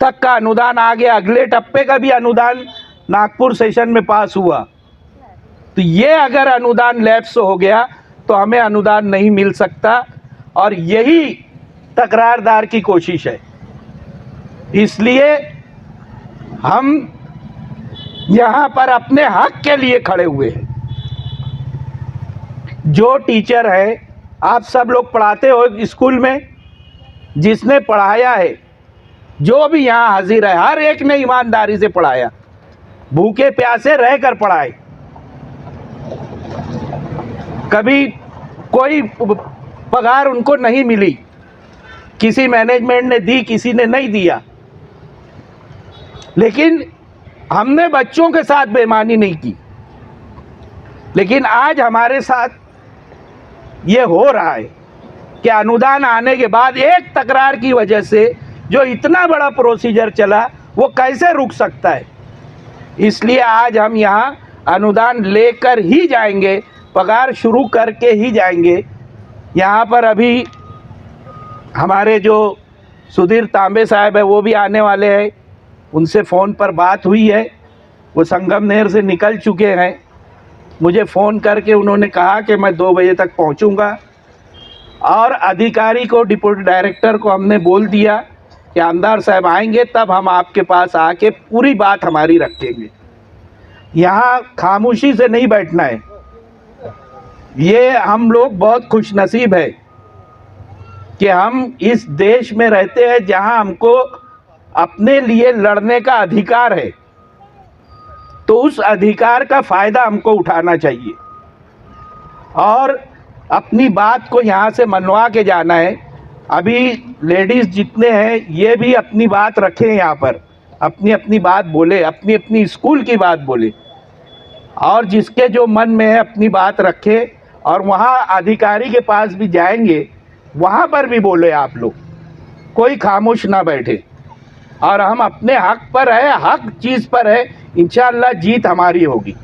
तक का अनुदान आ गया, अगले टप्पे का भी अनुदान नागपुर सेशन में पास हुआ, तो ये अगर अनुदान लैप्स हो गया तो हमें अनुदान नहीं मिल सकता, और यही तकरारदार की कोशिश है। इसलिए हम यहाँ पर अपने हक के लिए खड़े हुए हैं। जो टीचर है, आप सब लोग पढ़ाते हो स्कूल में, जिसने पढ़ाया है, जो भी यहाँ हाजिर है, हर एक ने ईमानदारी से पढ़ाया, भूखे प्यासे रह कर पढ़ाए, कभी कोई पगार उनको नहीं मिली, किसी मैनेजमेंट ने दी, किसी ने नहीं दिया, लेकिन हमने बच्चों के साथ बेईमानी नहीं की। लेकिन आज हमारे साथ ये हो रहा है कि अनुदान आने के बाद एक तकरार की वजह से जो इतना बड़ा प्रोसीजर चला वो कैसे रुक सकता है। इसलिए आज हम यहाँ अनुदान लेकर ही जाएंगे, पगार शुरू करके ही जाएंगे। यहाँ पर अभी हमारे जो सुधीर तांबे साहब है वो भी आने वाले हैं, उनसे फ़ोन पर बात हुई है, वो संगमनेर से निकल चुके हैं। मुझे फ़ोन करके उन्होंने कहा कि मैं 2 बजे तक पहुंचूंगा, और अधिकारी को, डिप्टी डायरेक्टर को हमने बोल दिया कि आमदार साहब आएंगे तब हम आपके पास आके पूरी बात हमारी रखेंगे। यहाँ खामोशी से नहीं बैठना है। ये हम लोग बहुत खुशनसीब है कि हम इस देश में रहते हैं जहाँ हमको अपने लिए लड़ने का अधिकार है, तो उस अधिकार का फ़ायदा हमको उठाना चाहिए और अपनी बात को यहाँ से मनवा के जाना है। अभी लेडीज़ जितने हैं ये भी अपनी बात रखें, यहाँ पर अपनी अपनी बात बोले, अपनी अपनी स्कूल की बात बोले, और जिसके जो मन में है अपनी बात रखे, और वहाँ अधिकारी के पास भी जाएंगे, वहाँ पर भी बोले आप लोग, कोई खामोश ना बैठे। और हम अपने हक पर है, हक चीज़ पर है, इंशाअल्लाह जीत हमारी होगी।